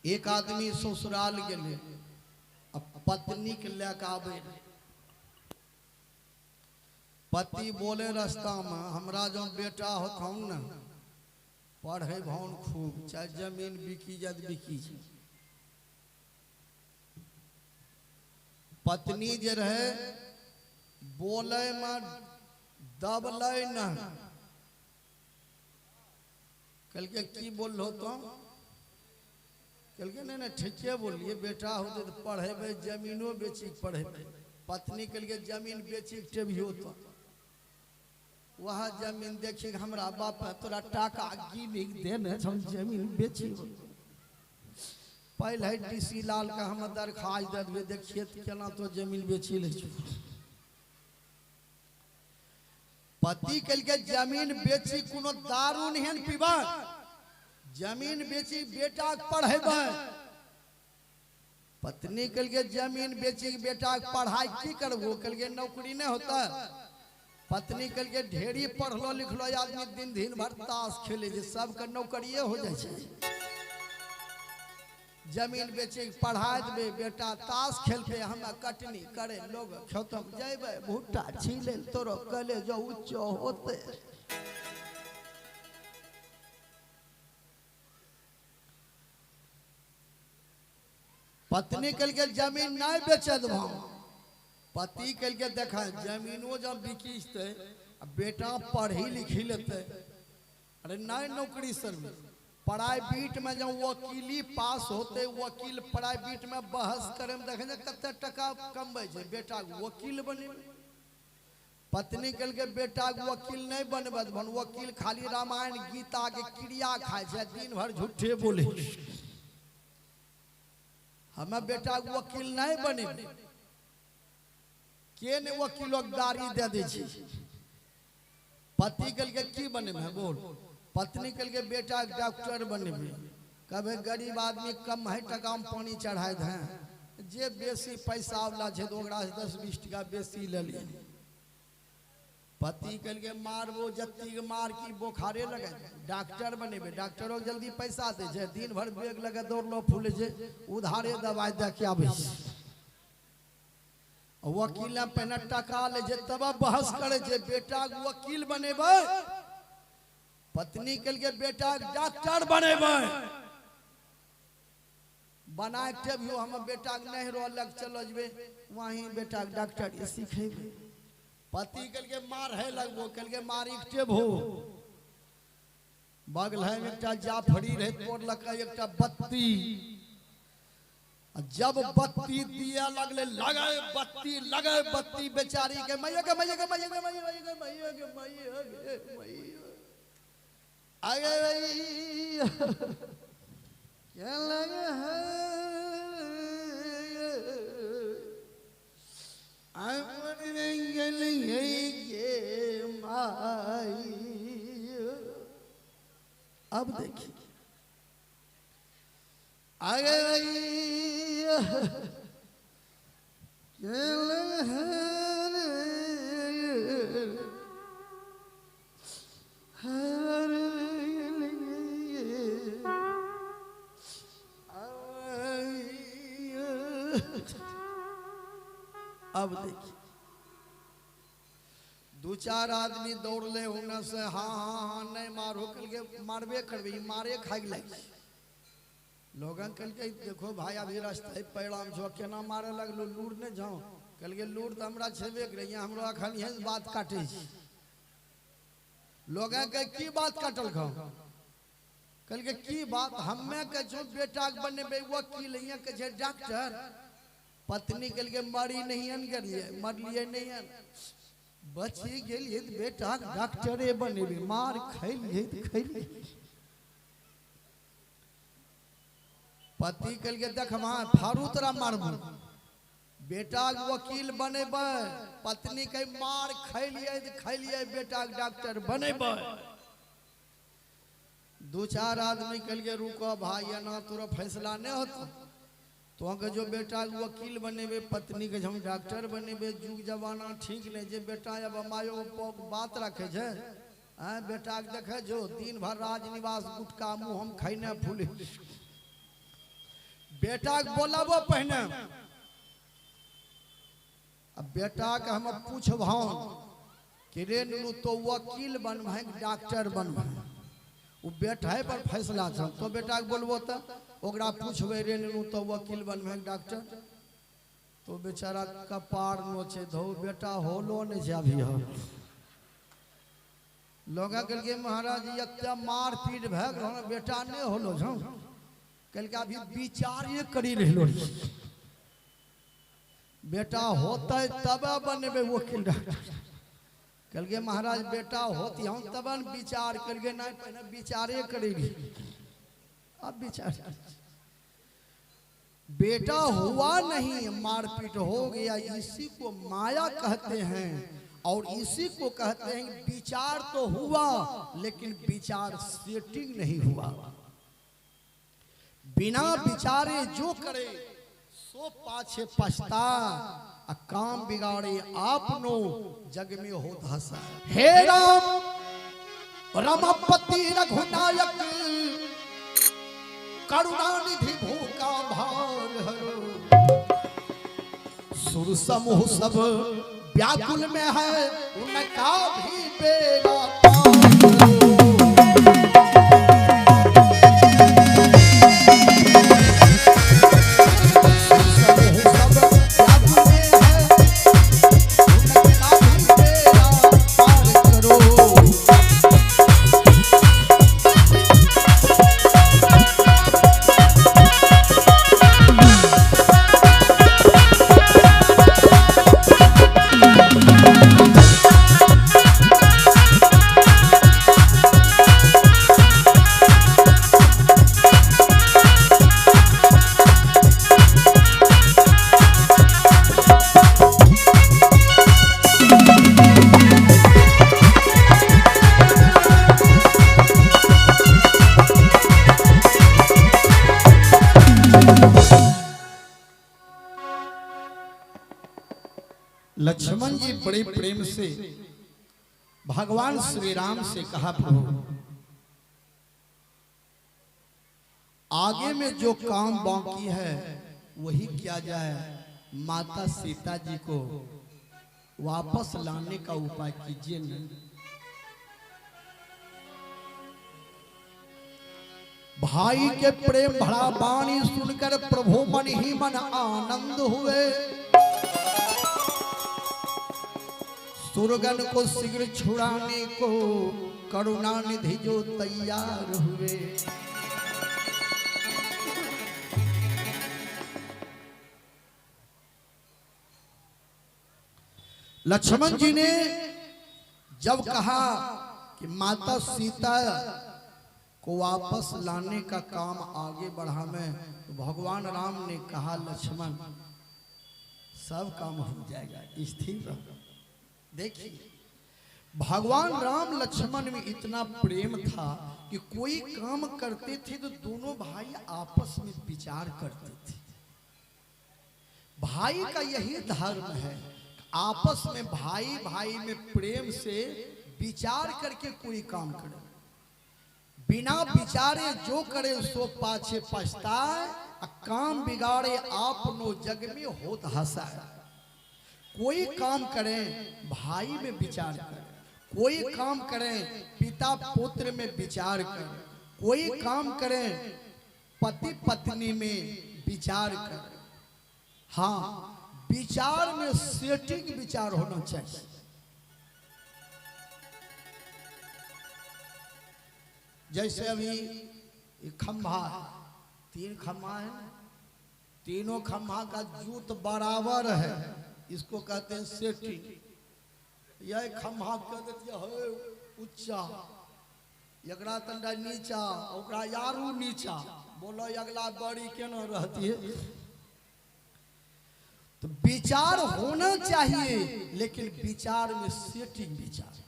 एक आदमी ससुराल गेले, अब पत्नी के लेके आवे, पति बोले रास्ता में हमरा जो बेटा होता हूं न पढ़े भवन खूब, चाहे जमीन बिकी जद बिकी जाए। पत्नी जे रहे बोले में दबले न, कल के की बोल लो तो कल के नहीं ठीके बोलिए, बेटा होते तो पढ़ेबे जमीनो बेची पढ़ेबे। पत्नी कल के जमीन बेची के भी होता, वह जमीन देखिए हमरा बाप है तोरा टाका गिन देने हम जमीन बेची। पहले डीसी लाल का हम दरखास्त दे देवे, देखिए केना तो जमीन बेची ले। पति कल के जमीन बेची कोनो दारू नहीं पीबा, जमीन बेची बेटा पढ़ेबे। पत्नी कल के जमीन बेची बेटा पढ़ाई की करबो, कल के नौकरी नहीं होता। पत्नी कल के ढेरी पढ़लो लिखलो आदमी दिन दिन भर ताश खेले, सबके नौकरिये हो जाए। जमीन बेचे पढ़ा देवे, बेटा ताश खेलते हम कटनी करे, लोग खत्म जेबे भुट्टा छीले तोरो कले जो उच्च होते। पत्नी कल के जमीन नहीं बेचे दो, पति कल के देखा जमीनो जब बिकीते बेटा पढ़ी लिखी लेते, अरे नहीं नौकरी सर्विस प्राइवेट में जब वकीली पास होते, वकील प्राइवेट में बहस करे में देखे कते टका कमबे छे, बेटा वकील बने। पत्नी कल के बेटा वकील नहीं बनबे, वकील खाली रामायण गीता के क्रिया खाए छे, दिन भर झूठे बोले। हमें बेटा वकील नहीं बने, के ने वकीलों गाड़ी दे दे छी। पति कल के की बने में बोल, पत्नी कल के बेटा डॉक्टर बने, कभी गरीब आदमी कम है टका में पानी चढ़ाए दें, जे बेसी पैसा वाला है तो 10-20 टका बेसी ले लिए। पति कल के मारबो जत्ती के मार की बोखारे लगे, डॉक्टर बने, डॉक्टरों जल्दी पैसा दे छे, दिन भर बेग लगे दौड़लो फूले छे, उधारे दवाई दे के आवे। वकील पहले टका ले जे तब बहस करे छे, बेटा वकील बनेबे। पत्नी कल के बेटा डॉक्टर बनेबे, बना के भी हम बेटा नहीं रो लग चलो जबे वहीं बेटा डॉक्टर सीखेबे। पति कल के मार है लगबो, कल के मार इकटे भो बगल है एकटा जाफरी रहे तोड़ लका एकटा बत्ती, जब बत्ती दिया लगले लगे बत्ती बेचारी के मैया के मैया के मैया के मैया के मैया के मैया के मैया आगे क्या लगे है अब देखिए आगे अब देखिए दो चार आदमी दौड़ ले होने से हाँ हाँ हाँ नहीं मारो, कल के मारबे करबे, मारे खाई लगे। लोगन कल के देखो भाई अभी रास्ते पैराम छो केना मारे लगलो, लूर नहीं जाओ, कल के लूर तो हमरा छेबे करे, हमरो अखन यही बात काटे छी। लोगन के की बात काटल खा, कल के की बात हमें के जो बेटा बनेबे वकील यहाँ के छे डॉक्टर। पत्नी कल के मरी नहीं अन करिए, मरलिए नहीं अन बची गेलिए बेटा डॉक्टरे बनेबे, मार खैलिए खैलिए। पति कल के देख वहां फारू तोरा मारबू, बेटा वकील बनेबे, पत्नी के मार खैलिए बेटा डॉक्टर बनेबे। दो चार आदमी कल के रुको भाई ना तोरा फैसला नहीं होता, तो के जो बेटा वकील बनेबे, पत्नी के हम डॉक्टर बनेबे, जुग जमाना ठीक नहीं, जे बेटा अब मायो बात रखे छे, बेटा के देखे जो दिन भर राजनिवास गुटका मुँह हम खैने फूले। बेटा के बोलाबो पहने। अब बेटा के हम पूछबहन कि रे नुनू तो वकील बनबे डॉक्टर बनबे, वो बेटा पर फैसला छ। तो बेटा के बोलबो तो ओकरा पूछबे रे नुनू तो वकील बनबे डॉक्टर, तो बेचारा कपार नोचे धो बेटा होलो नहीं छै अभी। हम लोग कहलके महाराज इतना मार पीट भए गल बेटा नहीं होलो छ, कहलके अभी विचारे करी रहलो बेटा होते तब बनबे वकील डॉक्टर। कहलके महाराज बेटा होती हम तब विचार करके नहीं पहले विचारे करेगी। अब विचार बेटा हुआ नहीं मारपीट हो गया, इसी को माया कहते हैं। और इसी को कहते हैं विचार तो हुआ लेकिन विचार सेटिंग नहीं हुआ। बिना विचारे जो करे सो पाछे पछता, काम बिगाड़े आपनो जग में हो धसा। हे राम रमापति रघुनायक करुणानिधि भूखा भार हरो। सुर समूह सब व्याकुल में है उनका भी बेड़ा पार। लक्ष्मण जी बड़े प्रेम से भगवान श्री राम से कहा प्रभु आगे में जो काम बाकी है वही किया जाए, माता सीता जी को वापस लाने का उपाय कीजिए। नहीं भाई के प्रेम भरा वाणी सुनकर प्रभु मन ही मन आनंद हुए। सुरगन को शीघ्र छुड़ाने को करुणानिधि जो तैयार हुए। लक्ष्मण जी ने जब कहा कि माता सीता को वापस लाने का काम आगे बढ़ावे, तो भगवान राम ने कहा लक्ष्मण सब काम हो जाएगा, स्थिर रहो। देखिए भगवान राम लक्ष्मण में इतना प्रेम था कि कोई काम करते थे तो दोनों भाई आपस में विचार करते थे। भाई का यही धर्म है, आपस में भाई भाई में प्रेम से विचार करके कोई काम करे। बिना विचारे जो करे सो पाछे पछताए, काम बिगाड़े आपनो जग में होत हंसाए। कोई काम करें भाई में विचार करें, कोई काम करें पिता पुत्र में विचार करें, कोई काम करें पति पत्नी में विचार करें। हाँ, विचार में सेटिंग विचार होना चाहिए। जैसे अभी खंभा है, 3 खंभा है, तीनों खंभा का जूत बराबर है, इसको कहते हैं सेटिंग। यह खंभा कह देती है ऊंचा, एकरा तंडा नीचा, ओकरा यारू नीचा, बोलो अगला बड़ी केना रहती है। तो विचार होना चाहिए लेकिन विचार में सेटिंग विचार।